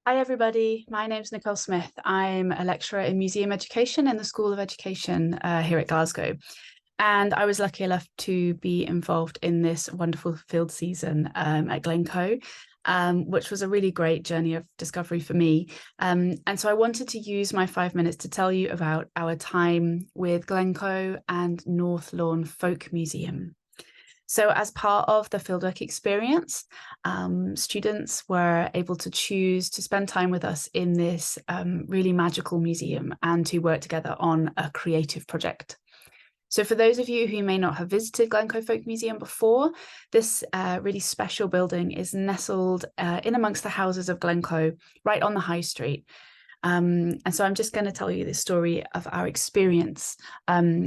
Hi everybody, my name's Nicole Smith. I'm a lecturer in museum education in the School of Education here at Glasgow. And I was lucky enough to be involved in this wonderful field season at Glencoe, which was a really great journey of discovery for me. And so I wanted to use my 5 minutes to tell you about our time with Glencoe and North Lawn Folk Museum. So as part of the fieldwork experience, students were able to choose to spend time with us in this really magical museum and to work together on a creative project. So for those of you who may not have visited Glencoe Folk Museum before, this really special building is nestled in amongst the houses of Glencoe, right on the high street. And so I'm just going to tell you the story of our experience.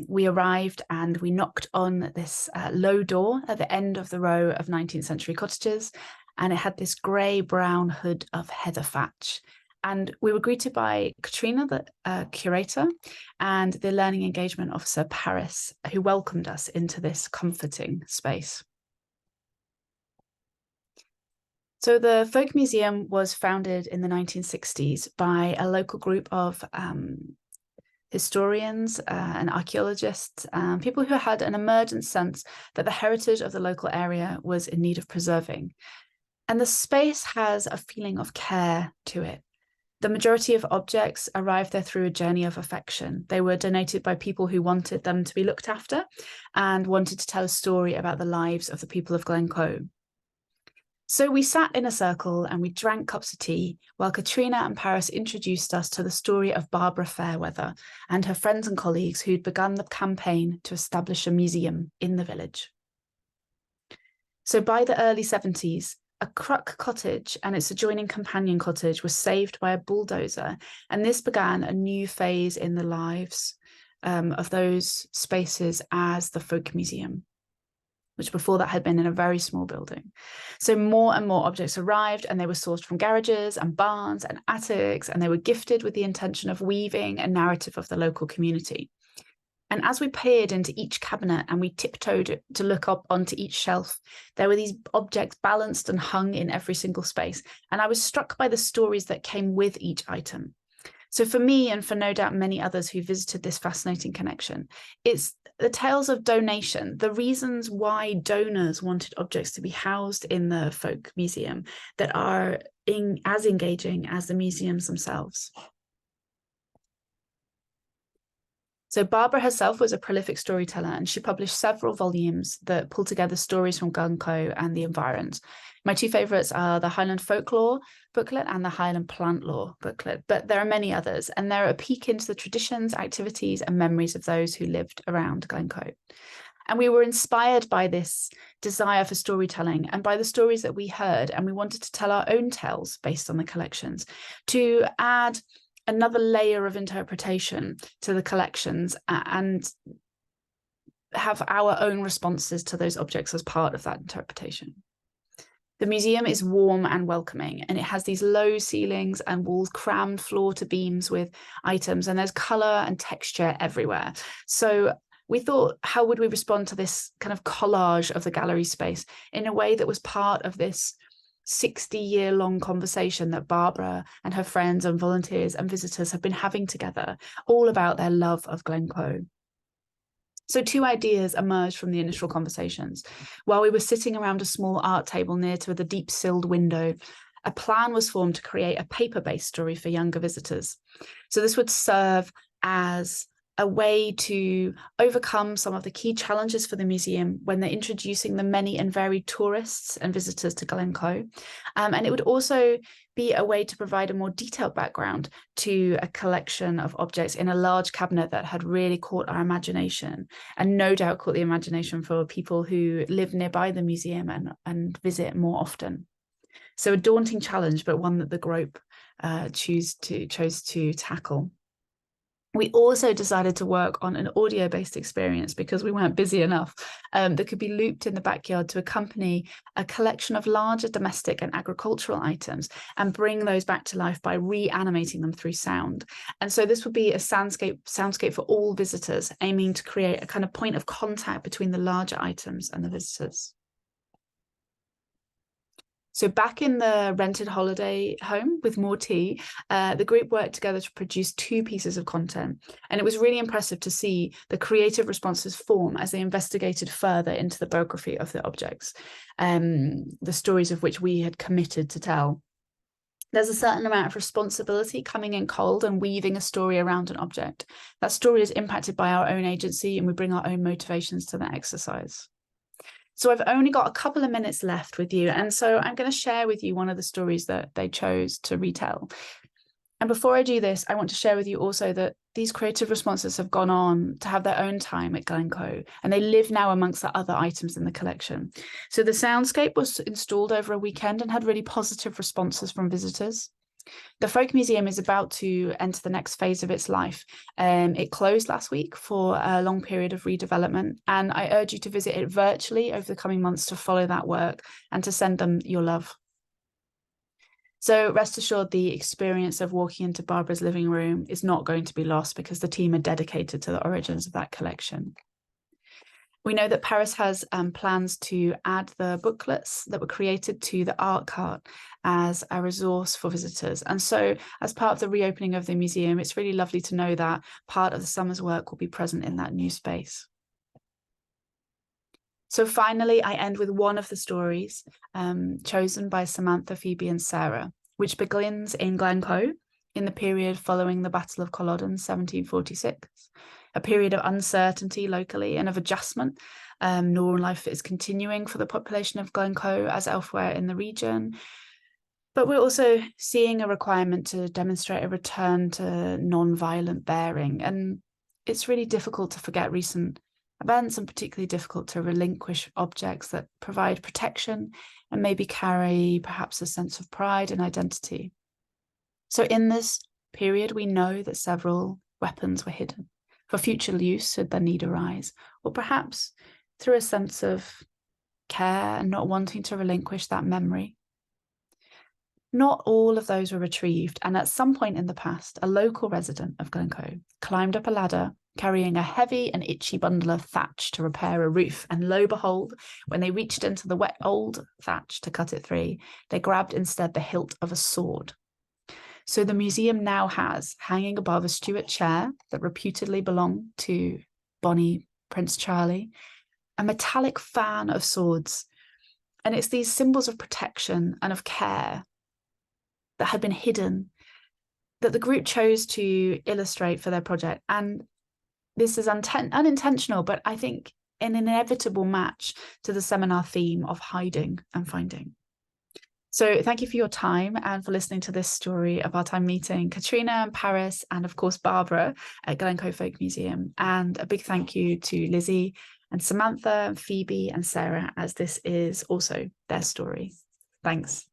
We arrived and we knocked on this low door at the end of the row of 19th century cottages, and it had this grey-brown hood of heather thatch. And we were greeted by Katrina, the curator, and the learning engagement officer, Paris, who welcomed us into this comforting space. So the Folk Museum was founded in the 1960s by a local group of historians and archaeologists, people who had an emergent sense that the heritage of the local area was in need of preserving. And the space has a feeling of care to it. The majority of objects arrived there through a journey of affection. They were donated by people who wanted them to be looked after and wanted to tell a story about the lives of the people of Glencoe. So we sat in a circle and we drank cups of tea while Katrina and Paris introduced us to the story of Barbara Fairweather and her friends and colleagues who'd begun the campaign to establish a museum in the village. So by the early 70s, a Cruck cottage and its adjoining companion cottage was saved by a bulldozer, and this began a new phase in the lives of those spaces as the Folk Museum, which before that had been in a very small building. So more and more objects arrived, and they were sourced from garages and barns and attics, and they were gifted with the intention of weaving a narrative of the local community. And as we peered into each cabinet and we tiptoed to look up onto each shelf, there were these objects balanced and hung in every single space. And I was struck by the stories that came with each item. So for me, and for no doubt many others who visited this fascinating connection, it's the tales of donation, the reasons why donors wanted objects to be housed in the Folk Museum that are as engaging as the museums themselves. So Barbara herself was a prolific storyteller, and she published several volumes that pull together stories from Glencoe and the environs. My two favourites are the Highland Folklore booklet and the Highland Plant Lore booklet, but there are many others, and they're a peek into the traditions, activities and memories of those who lived around Glencoe. And we were inspired by this desire for storytelling and by the stories that we heard, and we wanted to tell our own tales based on the collections, to add another layer of interpretation to the collections and have our own responses to those objects as part of that interpretation. The museum is warm and welcoming, and it has these low ceilings and walls crammed floor to beams with items, and there's colour and texture everywhere. So we thought, how would we respond to this kind of collage of the gallery space in a way that was part of this 60-year-long conversation that Barbara and her friends and volunteers and visitors have been having together, all about their love of Glencoe. So two ideas emerged from the initial conversations. While we were sitting around a small art table near to the deep-silled window, a plan was formed to create a paper-based story for younger visitors. So this would serve as a way to overcome some of the key challenges for the museum when they're introducing the many and varied tourists and visitors to Glencoe. And it would also be a way to provide a more detailed background to a collection of objects in a large cabinet that had really caught our imagination, and no doubt caught the imagination for people who live nearby the museum and visit more often. So a daunting challenge, but one that the group chose to tackle. We also decided to work on an audio-based experience because we weren't busy enough that could be looped in the backyard to accompany a collection of larger domestic and agricultural items and bring those back to life by reanimating them through sound. And so this would be a soundscape for all visitors, aiming to create a kind of point of contact between the larger items and the visitors. So back in the rented holiday home with more tea, the group worked together to produce 2 pieces of content. And it was really impressive to see the creative responses form as they investigated further into the biography of the objects, the stories of which we had committed to tell. There's a certain amount of responsibility coming in cold and weaving a story around an object. That story is impacted by our own agency, and we bring our own motivations to that exercise. So I've only got a couple of minutes left with you. And so I'm going to share with you one of the stories that they chose to retell. And before I do this, I want to share with you also that these creative responses have gone on to have their own time at Glencoe, and they live now amongst the other items in the collection. So the soundscape was installed over a weekend and had really positive responses from visitors. The Folk Museum is about to enter the next phase of its life. It closed last week for a long period of redevelopment, and I urge you to visit it virtually over the coming months to follow that work and to send them your love. So rest assured, the experience of walking into Barbara's living room is not going to be lost because the team are dedicated to the origins of that collection. We know that Paris has plans to add the booklets that were created to the art cart as a resource for visitors. And so as part of the reopening of the museum, it's really lovely to know that part of the summer's work will be present in that new space. So finally, I end with one of the stories chosen by Samantha, Phoebe and Sarah, which begins in Glencoe in the period following the Battle of Culloden, 1746, a period of uncertainty locally and of adjustment. Northern life is continuing for the population of Glencoe as elsewhere in the region. But we're also seeing a requirement to demonstrate a return to non-violent bearing. And it's really difficult to forget recent events, and particularly difficult to relinquish objects that provide protection and maybe carry perhaps a sense of pride and identity. So in this period, we know that several weapons were hidden for future use should the need arise, or perhaps through a sense of care and not wanting to relinquish that memory. Not all of those were retrieved, and at some point in the past, a local resident of Glencoe climbed up a ladder carrying a heavy and itchy bundle of thatch to repair a roof, and lo behold, when they reached into the wet old thatch to cut it free, they grabbed instead the hilt of a sword. So the museum now has, hanging above a Stuart chair that reputedly belonged to Bonnie Prince Charlie, a metallic fan of swords. And it's these symbols of protection and of care that had been hidden that the group chose to illustrate for their project. And this is unintentional, but I think an inevitable match to the seminar theme of hiding and finding. So thank you for your time and for listening to this story of our time meeting Katrina and Paris, and of course Barbara at Glencoe Folk Museum. And a big thank you to Lizzie and Samantha, Phoebe and Sarah, as this is also their story. Thanks.